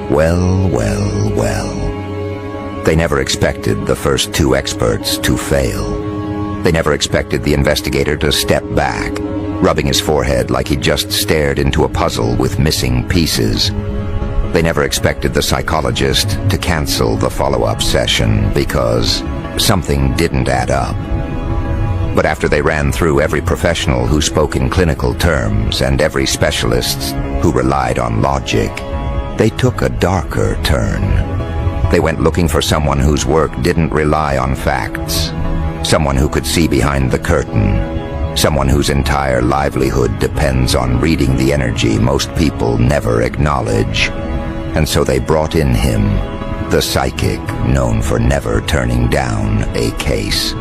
Well, well, well. They never expected the first two experts to fail. They never expected the investigator to step back, rubbing his forehead like he'd just stared into a puzzle with missing pieces. They never expected the psychologist to cancel the follow-up session because something didn't add up. But after they ran through every professional who spoke in clinical terms and every specialist who relied on logic, they took a darker turn. They went looking for someone whose work didn't rely on facts, someone who could see behind the curtain, someone whose entire livelihood depends on reading the energy most people never acknowledge. And so they brought in him, the psychic known for never turning down a case.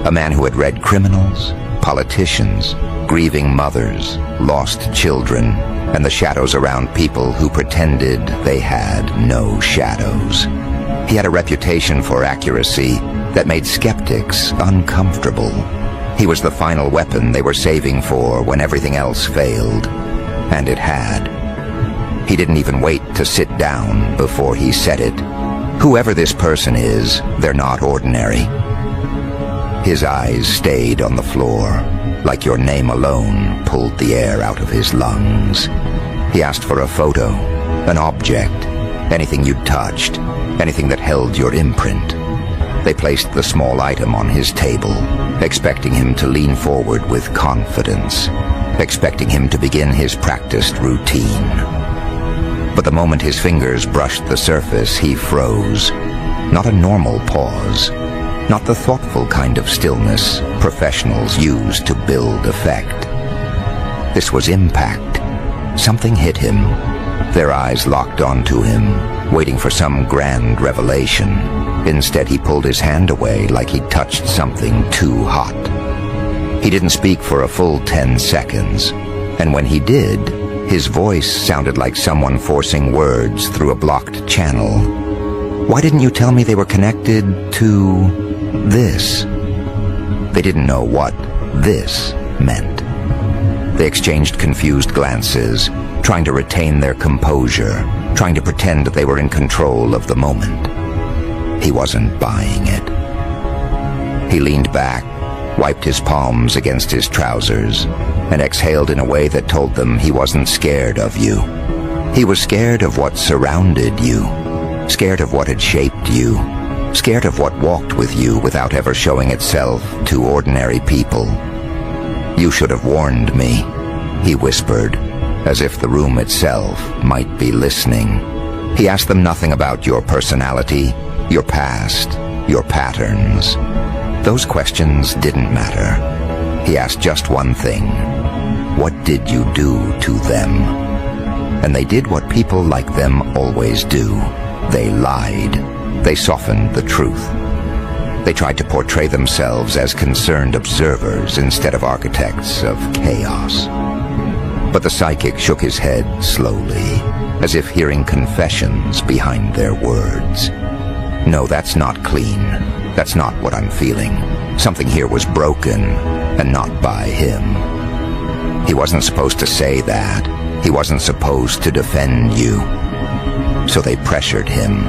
A man who had read criminals, politicians, grieving mothers, lost children, and the shadows around people who pretended they had no shadows. He had a reputation for accuracy that made skeptics uncomfortable. He was the final weapon they were saving for when everything else failed, and it had. He didn't even wait to sit down before he said it. Whoever this person is, they're not ordinary. His eyes stayed on the floor, like your name alone pulled the air out of his lungs. He asked for a photo, an object, anything you'd touched, anything that held your imprint. They placed the small item on his table, expecting him to lean forward with confidence, expecting him to begin his practiced routine. But the moment his fingers brushed the surface, he froze. Not a normal pause, not the thoughtful kind of stillness professionals use to build effect. This was impact. Something hit him. Their eyes locked onto him, waiting for some grand revelation. Instead, he pulled his hand away like he'd touched something too hot. He didn't speak for a full 10 seconds, and when he did, his voice sounded like someone forcing words through a blocked channel. Why didn't you tell me they were connected to this? They didn't know what this meant. They exchanged confused glances, trying to retain their composure, trying to pretend they were in control of the moment. He wasn't buying it. He leaned back, wiped his palms against his trousers, and exhaled in a way that told them he wasn't scared of you. He was scared of what surrounded you, scared of what had shaped you, scared of what walked with you without ever showing itself to ordinary people. You should have warned me, he whispered, as if the room itself might be listening. He asked them nothing about your personality, your past, your patterns. Those questions didn't matter. He asked just one thing. What did you do to them? And they did what people like them always do. They lied. They softened the truth. They tried to portray themselves as concerned observers instead of architects of chaos. But the psychic shook his head slowly, as if hearing confessions behind their words. No, that's not clean. That's not what I'm feeling. Something here was broken, and not by him. He wasn't supposed to say that. He wasn't supposed to defend you. So they pressured him.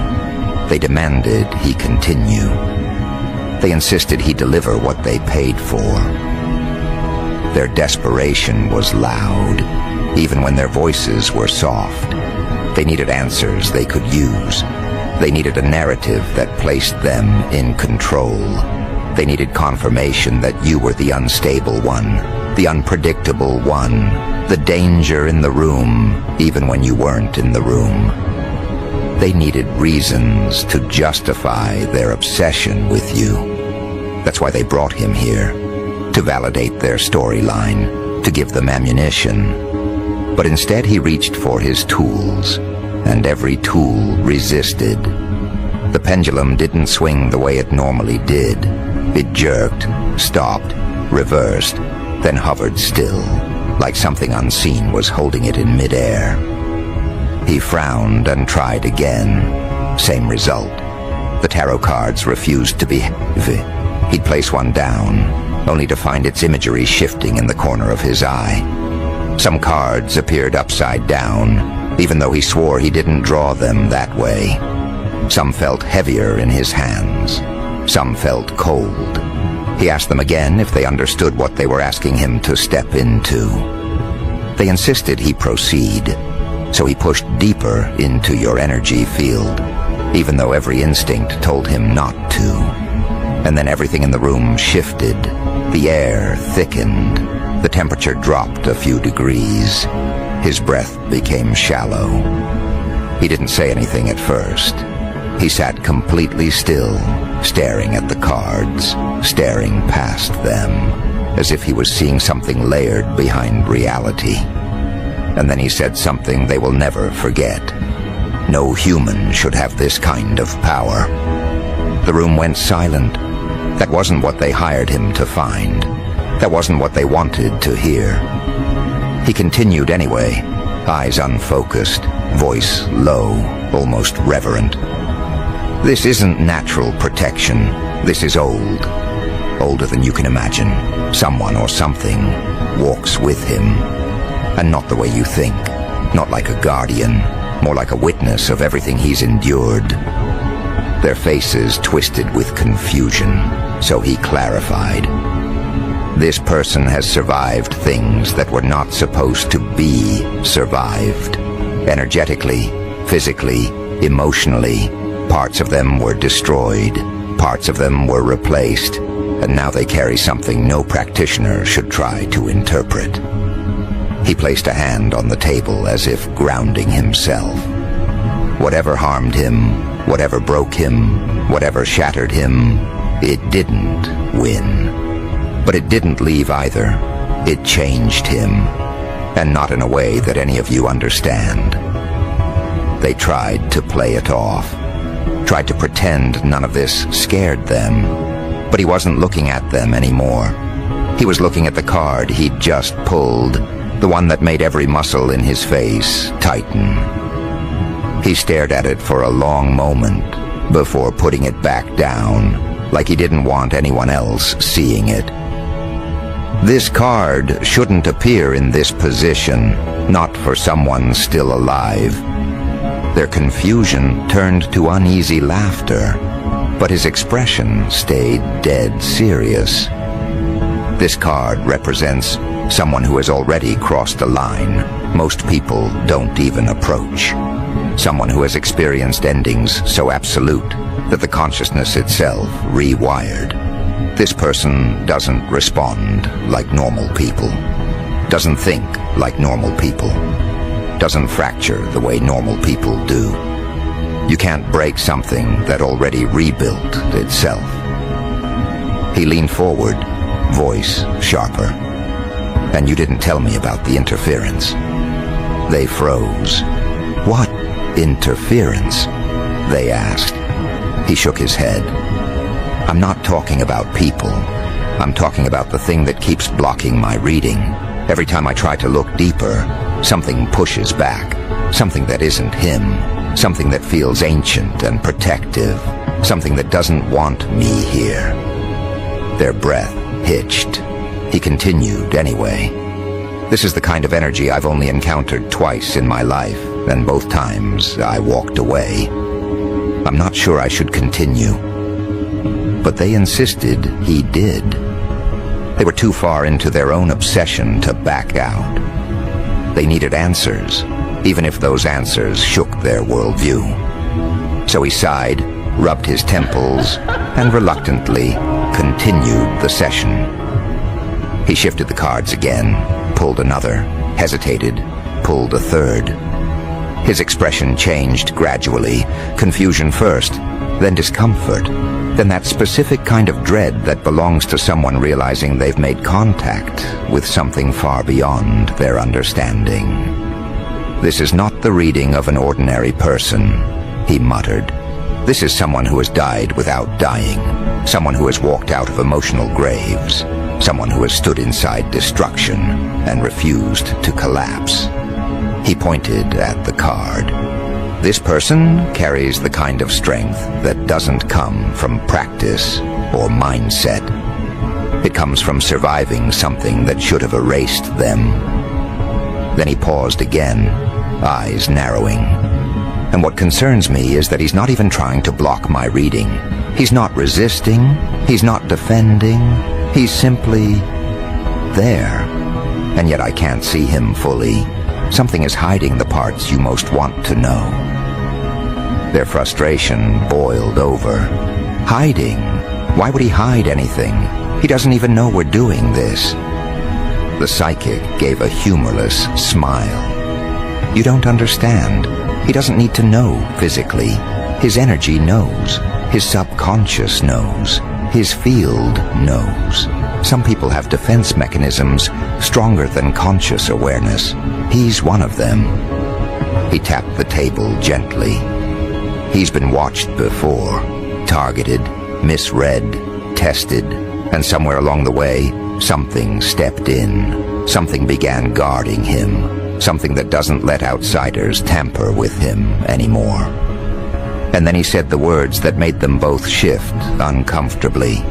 They demanded he continue. They insisted he deliver what they paid for. Their desperation was loud, even when their voices were soft. They needed answers they could use. They needed a narrative that placed them in control. They needed confirmation that you were the unstable one, the unpredictable one, the danger in the room, even when you weren't in the room. They needed reasons to justify their obsession with you. That's why they brought him here, to validate their storyline, to give them ammunition. But instead he reached for his tools, and every tool resisted. The pendulum didn't swing the way it normally did. It jerked, stopped, reversed, then hovered still, like something unseen was holding it in midair. He frowned and tried again. Same result. The tarot cards refused to behave. He'd place one down, only to find its imagery shifting in the corner of his eye. Some cards appeared upside down, even though he swore he didn't draw them that way. Some felt heavier in his hands. Some felt cold. He asked them again if they understood what they were asking him to step into. They insisted he proceed, so he pushed deeper into your energy field, even though every instinct told him not to. And then everything in the room shifted. The air thickened. The temperature dropped a few degrees. His breath became shallow. He didn't say anything at first. He sat completely still, staring at the cards, staring past them, as if he was seeing something layered behind reality. And then he said something they will never forget. No human should have this kind of power. The room went silent. That wasn't what they hired him to find. That wasn't what they wanted to hear. He continued anyway, eyes unfocused, voice low, almost reverent. This isn't natural protection. This is old. Older than you can imagine. Someone or something walks with him. And not the way you think. Not like a guardian. More like a witness of everything he's endured. Their faces twisted with confusion, so he clarified. This person has survived things that were not supposed to be survived. Energetically, physically, emotionally. Parts of them were destroyed, parts of them were replaced, and now they carry something no practitioner should try to interpret. He placed a hand on the table as if grounding himself. Whatever harmed him, whatever broke him, whatever shattered him, it didn't win. But it didn't leave either. It changed him, and not in a way that any of you understand. They tried to play it off. Tried to pretend none of this scared them, but he wasn't looking at them anymore. He was looking at the card he'd just pulled, the one that made every muscle in his face tighten. He stared at it for a long moment before putting it back down, like he didn't want anyone else seeing it. This card shouldn't appear in this position, not for someone still alive. Their confusion turned to uneasy laughter, but his expression stayed dead serious. This card represents someone who has already crossed a line most people don't even approach. Someone who has experienced endings so absolute that the consciousness itself rewired. This person doesn't respond like normal people, doesn't think like normal people, doesn't fracture the way normal people do. You can't break something that already rebuilt itself. He leaned forward, voice sharper. And you didn't tell me about the interference. They froze. What interference? They asked. He shook his head. I'm not talking about people. I'm talking about the thing that keeps blocking my reading. Every time I try to look deeper, something pushes back, something that isn't him, something that feels ancient and protective, something that doesn't want me here. Their breath hitched. He continued anyway. This is the kind of energy I've only encountered twice in my life, and both times I walked away. I'm not sure I should continue. But they insisted he did. They were too far into their own obsession to back out. They needed answers, even if those answers shook their worldview. So he sighed, rubbed his temples, and reluctantly continued the session. He shifted the cards again, pulled another, hesitated, pulled a third. His expression changed gradually, confusion first, then discomfort, then that specific kind of dread that belongs to someone realizing they've made contact with something far beyond their understanding. This is not the reading of an ordinary person, he muttered. This is someone who has died without dying, someone who has walked out of emotional graves, someone who has stood inside destruction and refused to collapse. He pointed at the card. This person carries the kind of strength that doesn't come from practice or mindset. It comes from surviving something that should have erased them. Then he paused again, eyes narrowing. And what concerns me is that he's not even trying to block my reading. He's not resisting, he's not defending, he's simply there. And yet I can't see him fully. Something is hiding the parts you most want to know. Their frustration boiled over. Hiding? Why would he hide anything? He doesn't even know we're doing this. The psychic gave a humorless smile. You don't understand. He doesn't need to know physically. His energy knows. His subconscious knows. His field knows. Some people have defense mechanisms stronger than conscious awareness. He's one of them. He tapped the table gently. He's been watched before, targeted, misread, tested, and somewhere along the way, something stepped in. Something began guarding him. Something that doesn't let outsiders tamper with him anymore. And then he said the words that made them both shift uncomfortably.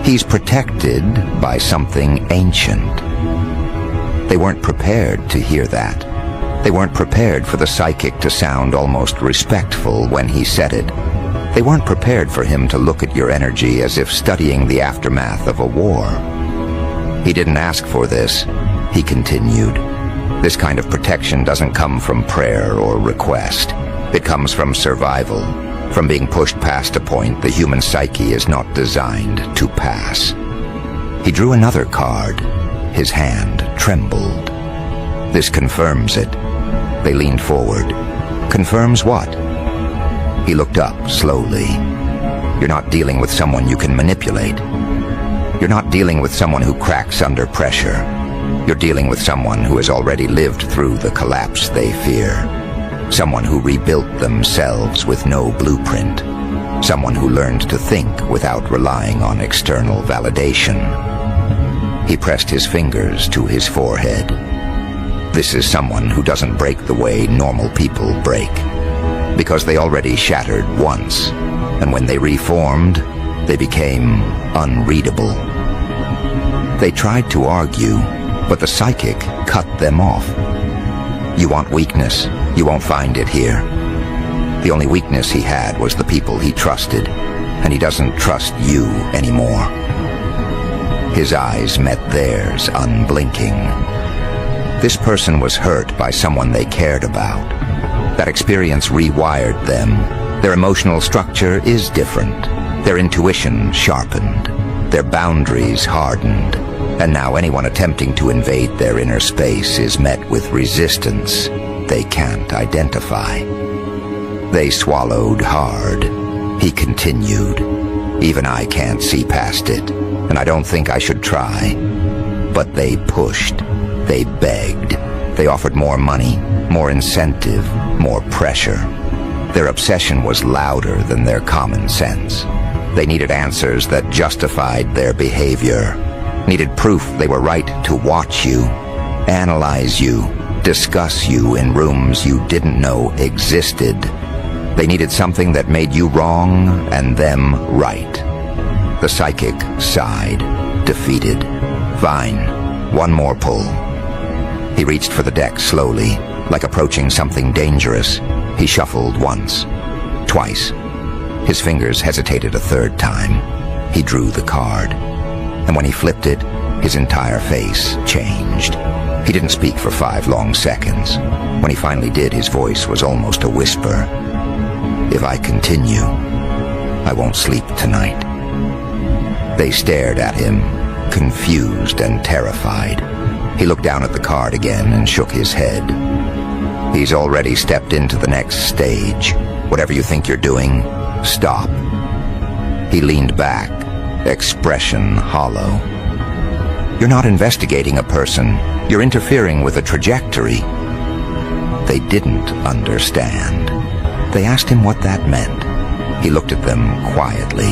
He's protected by something ancient. They weren't prepared to hear that. They weren't prepared for the psychic to sound almost respectful when he said it. They weren't prepared for him to look at your energy as if studying the aftermath of a war. He didn't ask for this, he continued. This kind of protection doesn't come from prayer or request. It comes from survival, from being pushed past a point the human psyche is not designed to pass. He drew another card. His hand trembled. This confirms it. They leaned forward. Confirms what? He looked up slowly. You're not dealing with someone you can manipulate. You're not dealing with someone who cracks under pressure. You're dealing with someone who has already lived through the collapse they fear. Someone who rebuilt themselves with no blueprint. Someone who learned to think without relying on external validation. He pressed his fingers to his forehead. This is someone who doesn't break the way normal people break. Because they already shattered once, and when they reformed, they became unreadable. They tried to argue, but the psychic cut them off. You want weakness? You won't find it here. The only weakness he had was the people he trusted, and he doesn't trust you anymore. His eyes met theirs, unblinking. This person was hurt by someone they cared about. That experience rewired them. Their emotional structure is different. Their intuition sharpened. Their boundaries hardened. And now anyone attempting to invade their inner space is met with resistance they can't identify. They swallowed hard. He continued. Even I can't see past it, and I don't think I should try. But they pushed. They begged. They offered more money, more incentive, more pressure. Their obsession was louder than their common sense. They needed answers that justified their behavior. Needed proof they were right to watch you, analyze you, discuss you in rooms you didn't know existed. They needed something that made you wrong and them right. The psychic sighed, defeated. Fine, one more pull. He reached for the deck slowly, like approaching something dangerous. He shuffled once, twice. His fingers hesitated a third time. He drew the card. And when he flipped it, his entire face changed. He didn't speak for 5 long seconds. When he finally did, his voice was almost a whisper. If I continue, I won't sleep tonight. They stared at him, confused and terrified. He looked down at the card again and shook his head. He's already stepped into the next stage. Whatever you think you're doing, stop. He leaned back, expression hollow. You're not investigating a person. You're interfering with a trajectory. They didn't understand. They asked him what that meant. He looked at them quietly.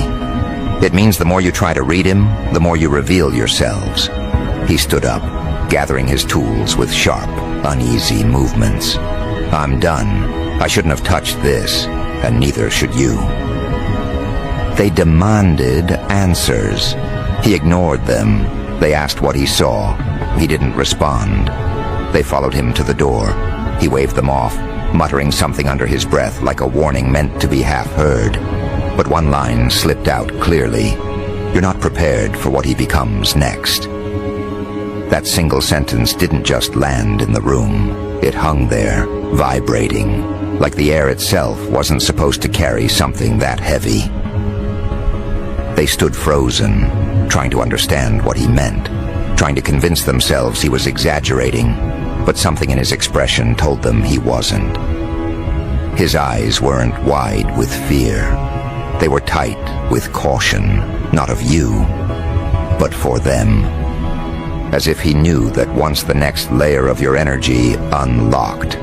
It means the more you try to read him, the more you reveal yourselves. He stood up, gathering his tools with sharp, uneasy movements. I'm done. I shouldn't have touched this, and neither should you. They demanded answers. He ignored them. They asked what he saw. He didn't respond. They followed him to the door. He waved them off, muttering something under his breath like a warning meant to be half heard. But one line slipped out clearly. You're not prepared for what he becomes next. That single sentence didn't just land in the room. It hung there, vibrating, like the air itself wasn't supposed to carry something that heavy. They stood frozen, trying to understand what he meant, trying to convince themselves he was exaggerating, but something in his expression told them he wasn't. His eyes weren't wide with fear. They were tight with caution, not of you, but for them. As if he knew that once the next layer of your energy unlocked,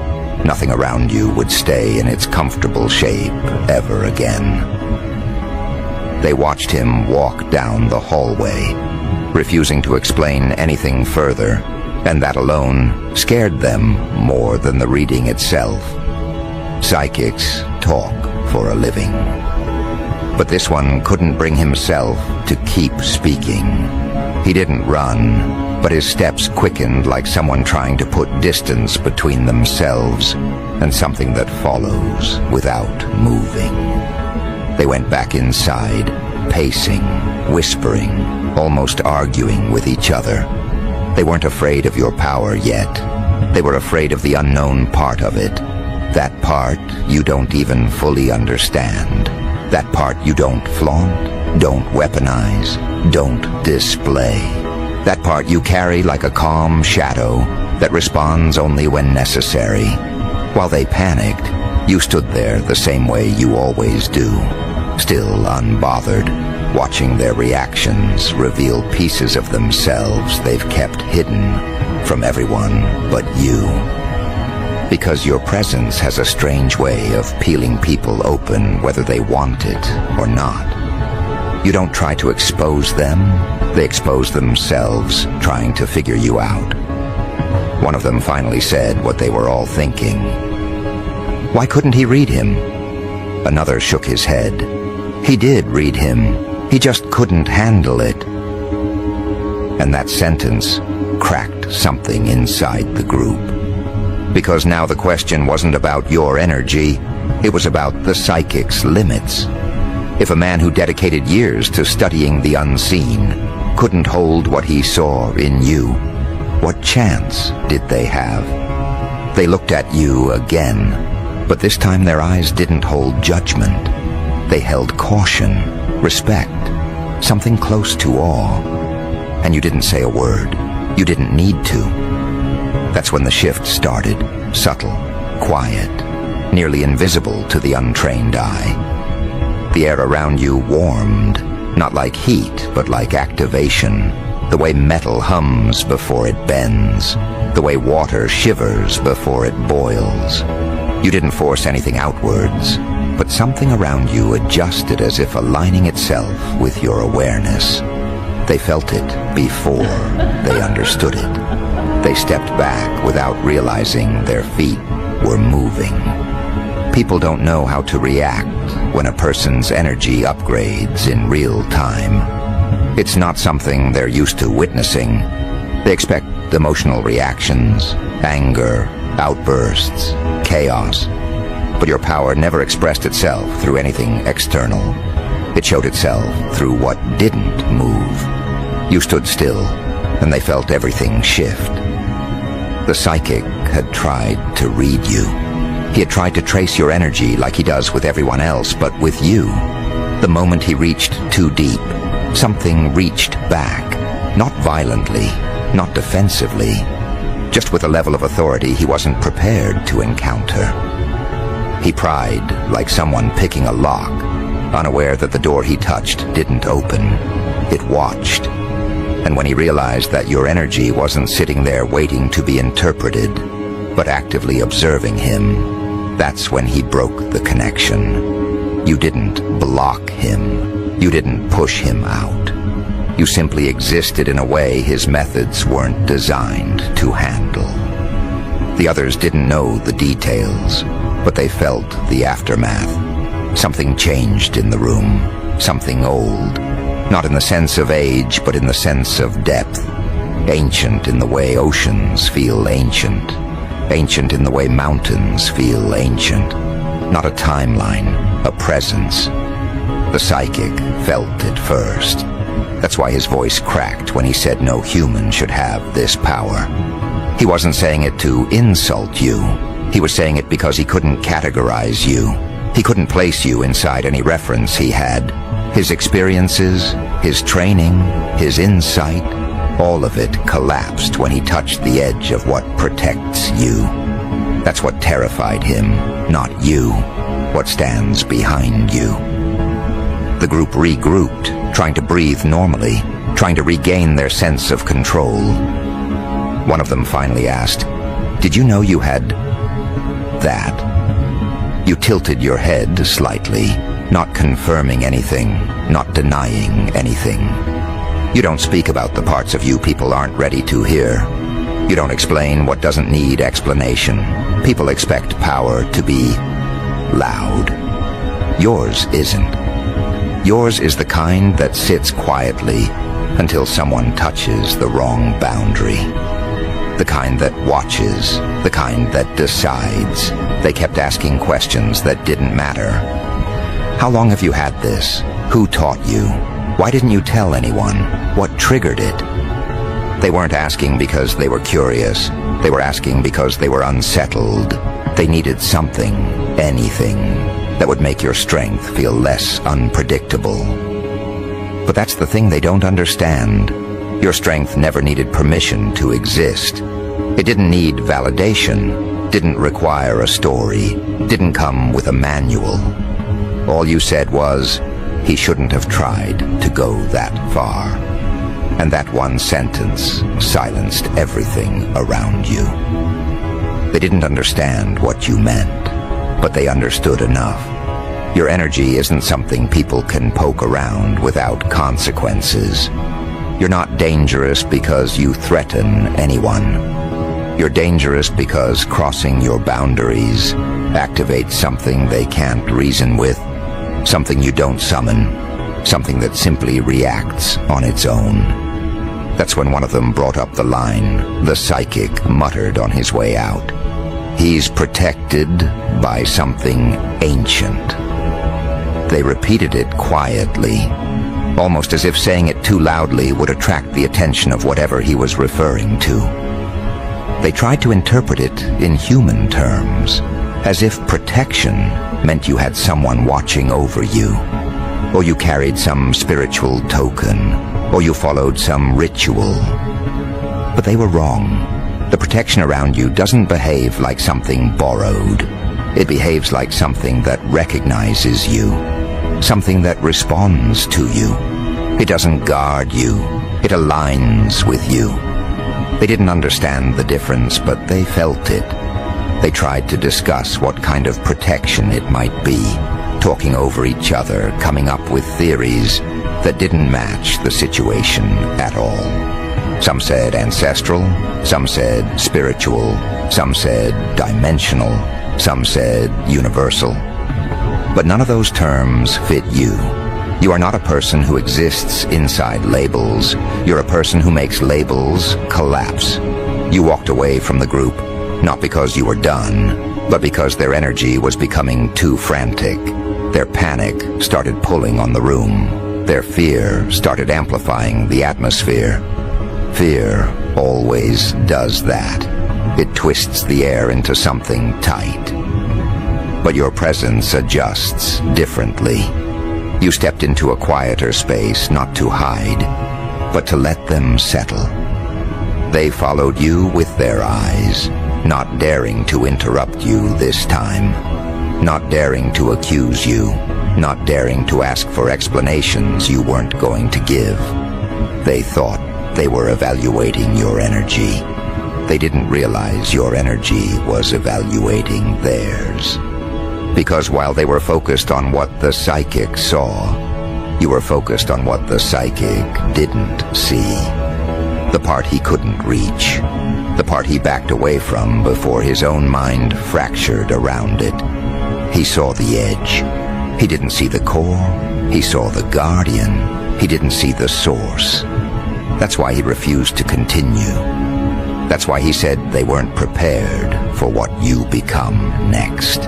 nothing around you would stay in its comfortable shape ever again. They watched him walk down the hallway, refusing to explain anything further, and that alone scared them more than the reading itself. Psychics talk for a living. But this one couldn't bring himself to keep speaking. He didn't run, but his steps quickened like someone trying to put distance between themselves and something that follows without moving. They went back inside, pacing, whispering, almost arguing with each other. They weren't afraid of your power yet. They were afraid of the unknown part of it. That part you don't even fully understand. That part you don't flaunt, don't weaponize, don't display. That part you carry like a calm shadow that responds only when necessary. While they panicked, you stood there the same way you always do, still unbothered, watching their reactions reveal pieces of themselves they've kept hidden from everyone but you. Because your presence has a strange way of peeling people open whether they want it or not. You don't try to expose them, they expose themselves, trying to figure you out. One of them finally said what they were all thinking. Why couldn't he read him? Another shook his head. He did read him, he just couldn't handle it. And that sentence cracked something inside the group. Because now the question wasn't about your energy, it was about the psychic's limits. If a man who dedicated years to studying the unseen couldn't hold what he saw in you, what chance did they have? They looked at you again, but this time their eyes didn't hold judgment. They held caution, respect, something close to awe. And you didn't say a word. You didn't need to. That's when the shift started, subtle, quiet, nearly invisible to the untrained eye. The air around you warmed, not like heat, but like activation, the way metal hums before it bends, the way water shivers before it boils. You didn't force anything outwards, but something around you adjusted as if aligning itself with your awareness. They felt it before they understood it. They stepped back without realizing their feet were moving. People don't know how to react when a person's energy upgrades in real time. It's not something they're used to witnessing. They expect emotional reactions, anger, outbursts, chaos. But your power never expressed itself through anything external. It showed itself through what didn't move. You stood still, and they felt everything shift. The psychic had tried to read you. He had tried to trace your energy like he does with everyone else, but with you, the moment he reached too deep, something reached back, not violently, not defensively, just with a level of authority he wasn't prepared to encounter. He pried like someone picking a lock, unaware that the door he touched didn't open. It watched. And when he realized that your energy wasn't sitting there waiting to be interpreted, but actively observing him, that's when he broke the connection. You didn't block him. You didn't push him out. You simply existed in a way his methods weren't designed to handle. The others didn't know the details, but they felt the aftermath. Something changed in the room, something old. Not in the sense of age, but in the sense of depth. Ancient in the way oceans feel ancient. Ancient in the way mountains feel ancient. Not a timeline, a presence. The psychic felt it first. That's why his voice cracked when he said no human should have this power. He wasn't saying it to insult you. He was saying it because he couldn't categorize you. He couldn't place you inside any reference he had. His experiences, his training, his insight, all of it collapsed when he touched the edge of what protects you. That's what terrified him, not you, what stands behind you. The group regrouped, trying to breathe normally, trying to regain their sense of control. One of them finally asked, "Did you know you had that?" You tilted your head slightly, not confirming anything, not denying anything. You don't speak about the parts of you people aren't ready to hear. You don't explain what doesn't need explanation. People expect power to be loud. Yours isn't. Yours is the kind that sits quietly until someone touches the wrong boundary. The kind that watches, the kind that decides. They kept asking questions that didn't matter. How long have you had this? Who taught you? Why didn't you tell anyone? What triggered it? They weren't asking because they were curious. They were asking because they were unsettled. They needed something, anything, that would make your strength feel less unpredictable. But that's the thing they don't understand. Your strength never needed permission to exist. It didn't need validation, didn't require a story, didn't come with a manual. All you said was, he shouldn't have tried to go that far. And that one sentence silenced everything around you. They didn't understand what you meant, but they understood enough. Your energy isn't something people can poke around without consequences. You're not dangerous because you threaten anyone. You're dangerous because crossing your boundaries activates something they can't reason with, something you don't summon, something that simply reacts on its own. That's when one of them brought up the line the psychic muttered on his way out. He's protected by something ancient. They repeated it quietly, almost as if saying it too loudly would attract the attention of whatever he was referring to. They tried to interpret it in human terms, as if protection meant you had someone watching over you, or you carried some spiritual token, or you followed some ritual. But they were wrong. The protection around you doesn't behave like something borrowed. It behaves like something that recognizes you, something that responds to you. It doesn't guard you. It aligns with you. They didn't understand the difference, but they felt it. They tried to discuss what kind of protection it might be, talking over each other, coming up with theories that didn't match the situation at all. Some said ancestral, some said spiritual, some said dimensional, some said universal. But none of those terms fit you. You are not a person who exists inside labels. You're a person who makes labels collapse. You walked away from the group, not because you were done, but because their energy was becoming too frantic. Their panic started pulling on the room. Their fear started amplifying the atmosphere. Fear always does that. It twists the air into something tight. But your presence adjusts differently. You stepped into a quieter space, not to hide, but to let them settle. They followed you with their eyes, not daring to interrupt you this time, not daring to accuse you, not daring to ask for explanations you weren't going to give. They thought they were evaluating your energy. They didn't realize your energy was evaluating theirs. Because while they were focused on what the psychic saw, you were focused on what the psychic didn't see. The part he couldn't reach. The part he backed away from before his own mind fractured around it. He saw the edge. He didn't see the core. He saw the guardian. He didn't see the source. That's why he refused to continue. That's why he said they weren't prepared for what you become next.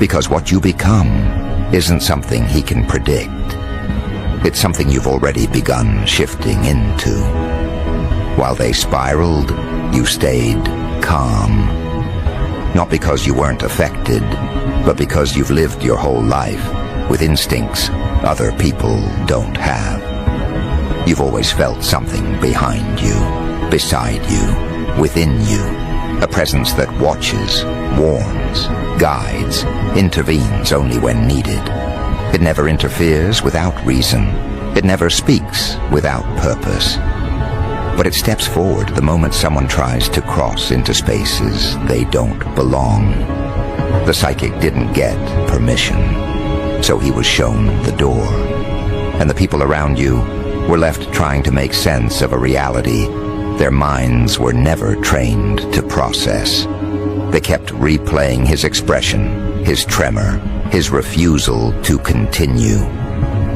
Because what you become isn't something he can predict. It's something you've already begun shifting into. While they spiraled, you stayed calm. Not because you weren't affected, but because you've lived your whole life with instincts other people don't have. You've always felt something behind you, beside you, within you. A presence that watches, warns, guides, intervenes only when needed. It never interferes without reason. It never speaks without purpose. But it steps forward the moment someone tries to cross into spaces they don't belong. The psychic didn't get permission, so he was shown the door. And the people around you were left trying to make sense of a reality their minds were never trained to process. They kept replaying his expression, his tremor, his refusal to continue.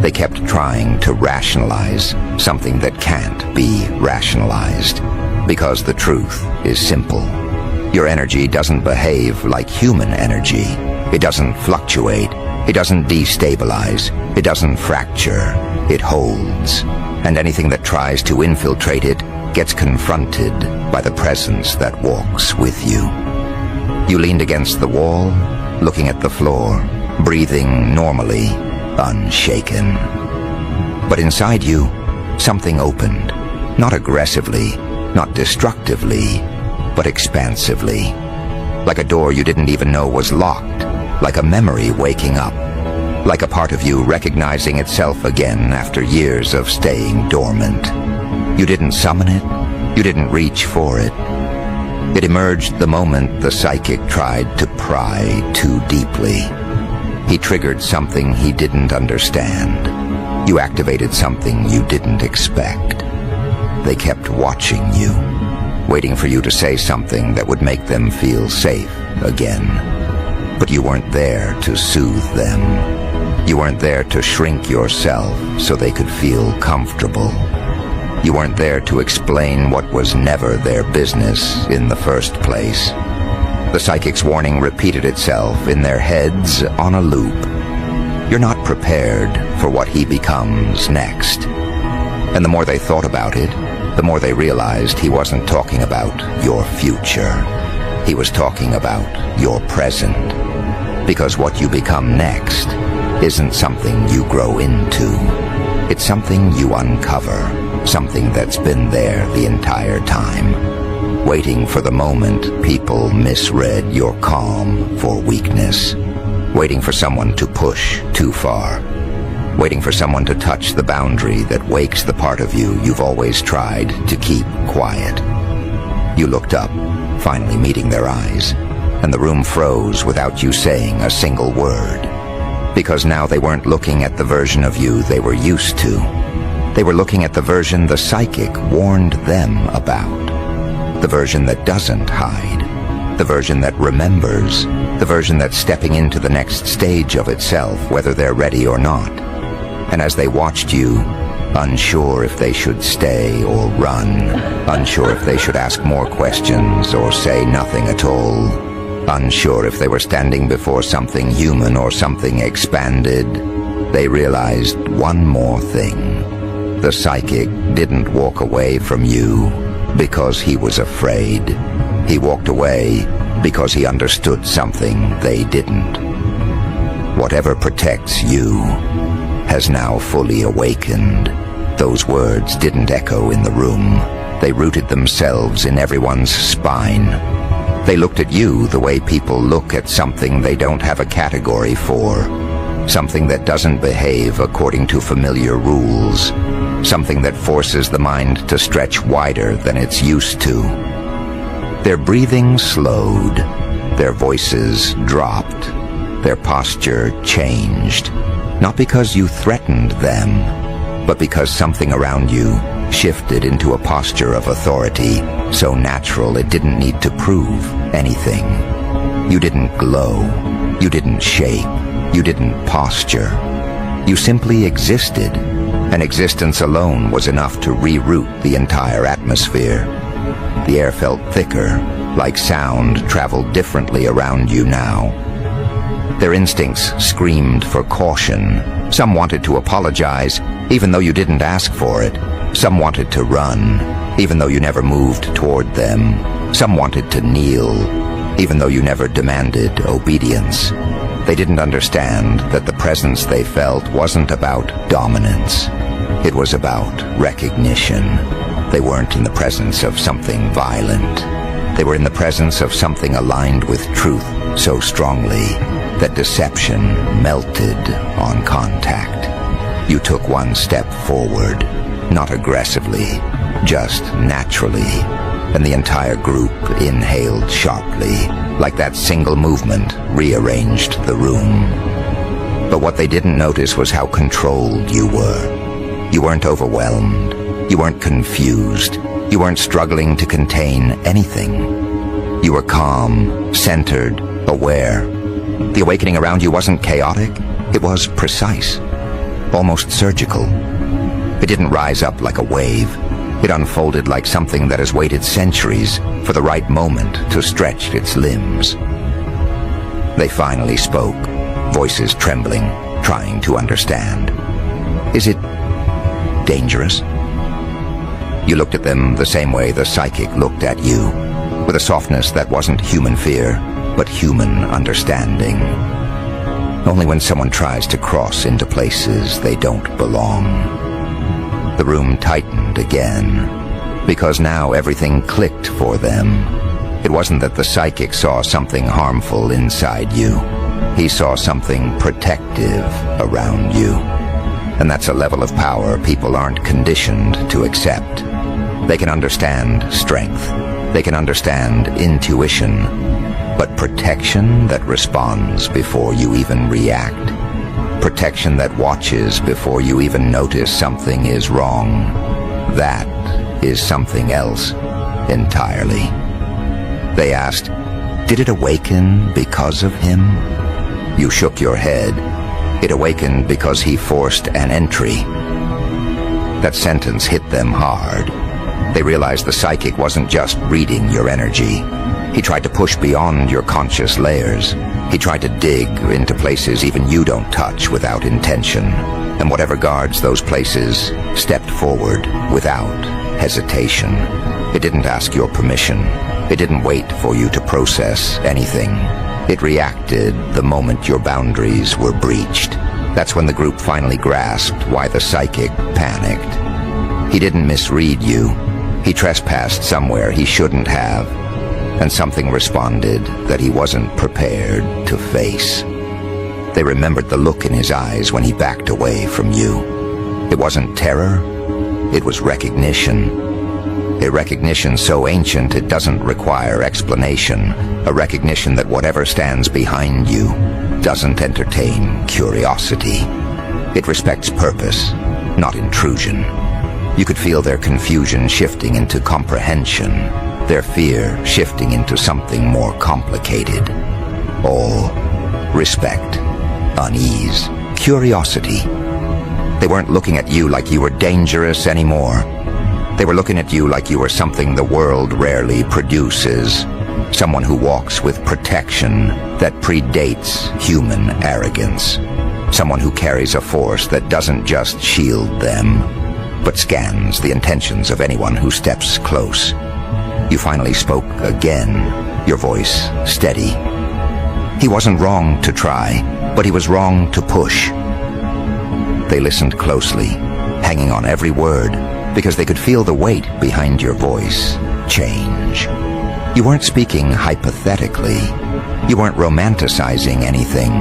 They kept trying to rationalize something that can't be rationalized. Because the truth is simple. Your energy doesn't behave like human energy. It doesn't fluctuate. It doesn't destabilize. It doesn't fracture. It holds. And anything that tries to infiltrate it gets confronted by the presence that walks with you. You leaned against the wall, looking at the floor, breathing normally, unshaken. But inside you, something opened. Not aggressively, not destructively, but expansively. Like a door you didn't even know was locked. Like a memory waking up. Like a part of you recognizing itself again after years of staying dormant. You didn't summon it. You didn't reach for it. It emerged the moment the psychic tried to pry too deeply. He triggered something he didn't understand. You activated something you didn't expect. They kept watching you, waiting for you to say something that would make them feel safe again. But you weren't there to soothe them. You weren't there to shrink yourself so they could feel comfortable. You weren't there to explain what was never their business in the first place. The psychic's warning repeated itself in their heads on a loop. You're not prepared for what he becomes next. And the more they thought about it, the more they realized he wasn't talking about your future. He was talking about your present. Because what you become next isn't something you grow into. It's something you uncover, something that's been there the entire time, waiting for the moment people misread your calm for weakness, waiting for someone to push too far, waiting for someone to touch the boundary that wakes the part of you you've always tried to keep quiet. You looked up, finally meeting their eyes, and the room froze without you saying a single word. Because now they weren't looking at the version of you they were used to. They were looking at the version the psychic warned them about. The version that doesn't hide. The version that remembers. The version that's stepping into the next stage of itself, whether they're ready or not. And as they watched you, unsure if they should stay or run, unsure if they should ask more questions or say nothing at all, unsure if they were standing before something human or something expanded, they realized one more thing. The psychic didn't walk away from you because he was afraid. He walked away because he understood something they didn't. Whatever protects you has now fully awakened. Those words didn't echo in the room. They rooted themselves in everyone's spine. They looked at you the way people look at something they don't have a category for, something that doesn't behave according to familiar rules, something that forces the mind to stretch wider than it's used to. Their breathing slowed, their voices dropped, their posture changed, not because you threatened them, but because something around you shifted into a posture of authority so natural it didn't need to prove anything. You didn't glow, you didn't shake, you didn't posture. You simply existed, and existence alone was enough to reroute the entire atmosphere. The air felt thicker, like sound traveled differently around you now. Their instincts screamed for caution. Some wanted to apologize, even though you didn't ask for it. Some wanted to run, even though you never moved toward them. Some wanted to kneel, even though you never demanded obedience. They didn't understand that the presence they felt wasn't about dominance. It was about recognition. They weren't in the presence of something violent. They were in the presence of something aligned with truth so strongly that deception melted on contact. You took one step forward, not aggressively, just naturally, and the entire group inhaled sharply, like that single movement rearranged the room. But what they didn't notice was how controlled you were. You weren't overwhelmed. You weren't confused. You weren't struggling to contain anything. You were calm, centered, aware. The awakening around you wasn't chaotic. It was precise, almost surgical. It didn't rise up like a wave. It unfolded like something that has waited centuries for the right moment to stretch its limbs. They finally spoke, voices trembling, trying to understand. Is it dangerous? You looked at them the same way the psychic looked at you, with a softness that wasn't human fear, but human understanding. Only when someone tries to cross into places they don't belong. The room tightened again, because now everything clicked for them. It wasn't that the psychic saw something harmful inside you. He saw something protective around you. And that's a level of power people aren't conditioned to accept. They can understand strength. They can understand intuition. But protection that responds before you even react. Protection that watches before you even notice something is wrong. That is something else entirely. They asked, did it awaken because of him? You shook your head. It awakened because he forced an entry. That sentence hit them hard. They realized the psychic wasn't just reading your energy. He tried to push beyond your conscious layers. He tried to dig into places even you don't touch without intention. And whatever guards those places stepped forward without hesitation. It didn't ask your permission. It didn't wait for you to process anything. It reacted the moment your boundaries were breached. That's when the group finally grasped why the psychic panicked. He didn't misread you. He trespassed somewhere he shouldn't have. And something responded that he wasn't prepared to face. They remembered the look in his eyes when he backed away from you. It wasn't terror, it was recognition. A recognition so ancient it doesn't require explanation. A recognition that whatever stands behind you doesn't entertain curiosity. It respects purpose, not intrusion. You could feel their confusion shifting into comprehension, their fear shifting into something more complicated. All respect, unease, curiosity. They weren't looking at you like you were dangerous anymore. They were looking at you like you were something the world rarely produces. Someone who walks with protection that predates human arrogance. Someone who carries a force that doesn't just shield them, but scans the intentions of anyone who steps close. You finally spoke again, your voice steady. He wasn't wrong to try, but he was wrong to push. They listened closely, hanging on every word, because they could feel the weight behind your voice change. You weren't speaking hypothetically. You weren't romanticizing anything.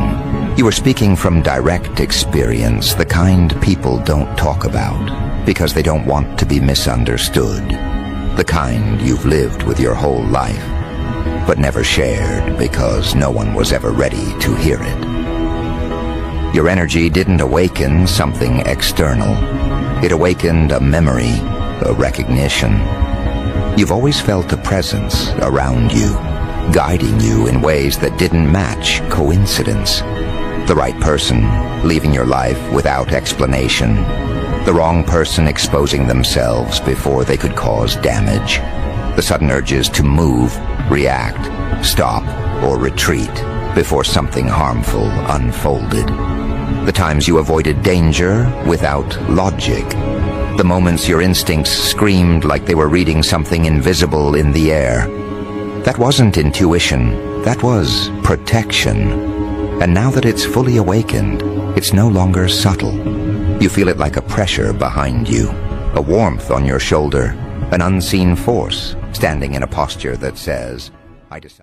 You were speaking from direct experience, the kind people don't talk about because they don't want to be misunderstood. The kind you've lived with your whole life, but never shared because no one was ever ready to hear it. Your energy didn't awaken something external. It awakened a memory, a recognition. You've always felt a presence around you, guiding you in ways that didn't match coincidence. The right person, leaving your life without explanation. The wrong person exposing themselves before they could cause damage. The sudden urges to move, react, stop, or retreat before something harmful unfolded. The times you avoided danger without logic. The moments your instincts screamed like they were reading something invisible in the air. That wasn't intuition, that was protection. And now that it's fully awakened, it's no longer subtle. You feel it like a pressure behind you, a warmth on your shoulder, an unseen force standing in a posture that says, I decide.